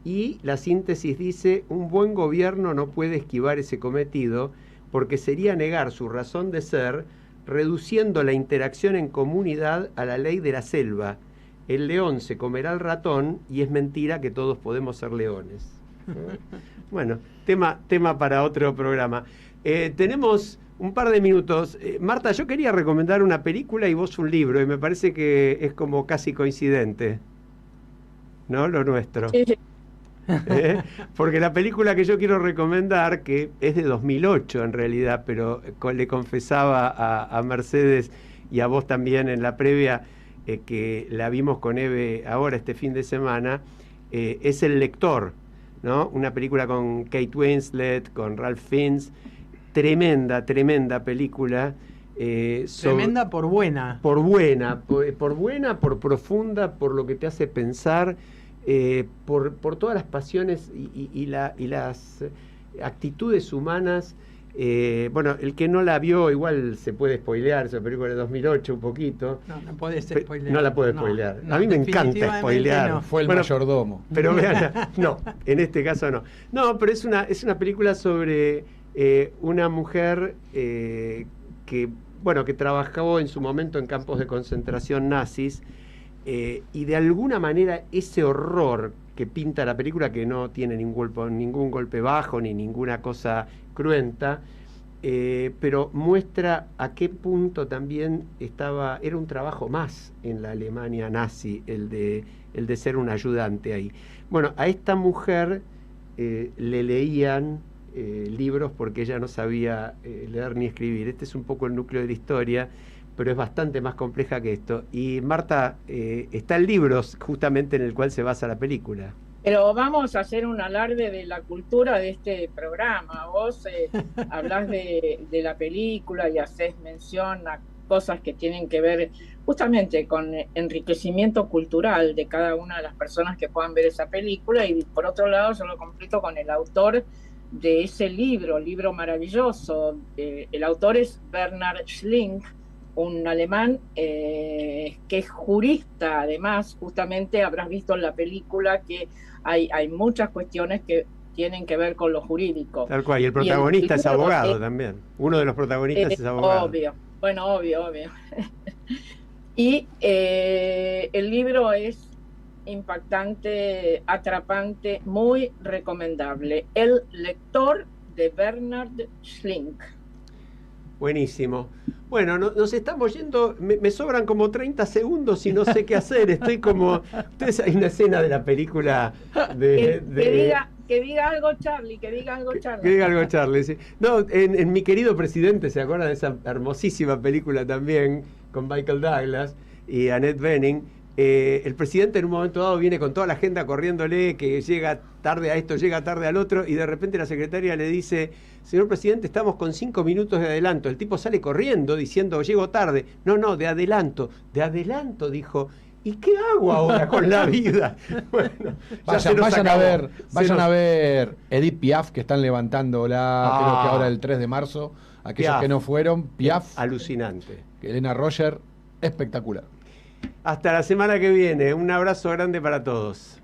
C: Y la síntesis dice, un buen gobierno no puede esquivar ese cometido porque sería negar su razón de ser, reduciendo la interacción en comunidad a la ley de la selva. El león se comerá al ratón y es mentira que todos podemos ser leones. Bueno, tema para otro programa. Tenemos un par de minutos. Marta, yo quería recomendar una película y vos un libro, y me parece que es como casi coincidente, ¿no? Lo nuestro.
D: Sí, sí.
C: Porque la película que yo quiero recomendar, que es de 2008 en realidad, pero le confesaba a Mercedes y a vos también en la previa, que la vimos con Eve ahora este fin de semana, es El Lector, ¿no? Una película con Kate Winslet, con Ralph Fiennes, tremenda película.
E: Tremenda por buena.
C: Por buena, por profunda, por lo que te hace pensar, por todas las pasiones y las actitudes humanas. Bueno, el que no la vio igual se puede spoilear, esa película de 2008 un poquito.
E: No puedes spoilear.
C: No la puedo spoilear.
E: No,
C: a mí me encanta
E: definitivamente
C: spoilear.
E: no.
I: Fue el mayordomo.
C: Pero vean, no, en este caso no. No, pero es una película sobre una mujer que trabajó en su momento en campos de concentración nazis, y de alguna manera ese horror que pinta la película, que no tiene ningún golpe bajo ni ninguna cosa cruenta, pero muestra a qué punto también era un trabajo más en la Alemania nazi el de ser un ayudante ahí. Bueno, a esta mujer le leían libros porque ella no sabía leer ni escribir. Este es un poco el núcleo de la historia, pero es bastante más compleja que esto. Y Marta, está el libro justamente en el cual se basa la película.
D: Pero vamos a hacer un alarde de la cultura de este programa. Vos hablás de la película y haces mención a cosas que tienen que ver justamente con enriquecimiento cultural de cada una de las personas que puedan ver esa película, y por otro lado yo lo completo con el autor de ese libro maravilloso. El autor es Bernhard Schlink, un alemán que es jurista. Además, justamente habrás visto en la película que hay muchas cuestiones que tienen que ver con lo jurídico.
C: Tal cual, y el protagonista es abogado también. Uno de los protagonistas es abogado.
D: Obvio, bueno, obvio. Y el libro es impactante, atrapante, muy recomendable. El lector de Bernhard Schlink.
C: Buenísimo. Bueno, nos estamos yendo, me sobran como 30 segundos y no sé qué hacer. Estoy como... Ustedes, hay una escena de la película
D: Que diga algo Charlie, que diga algo Charlie.
C: Que diga algo Charlie, sí. No, en Mi querido presidente, ¿se acuerdan de esa hermosísima película también con Michael Douglas y Annette Bening? El presidente en un momento dado viene con toda la agenda corriéndole, que llega tarde a esto, llega tarde al otro, y de repente la secretaria le dice: señor presidente, estamos con 5 minutos de adelanto. El tipo sale corriendo diciendo: llego tarde. No, de adelanto, dijo. ¿Y qué hago ahora con la vida? Bueno,
I: vayan a ver Edith Piaf, que están levantándola, creo que ahora el 3 de marzo. Aquellos
C: Piaf,
I: que no fueron, Piaf.
C: Alucinante.
I: Elena Roger, espectacular.
C: Hasta la semana que viene. Un abrazo grande para todos.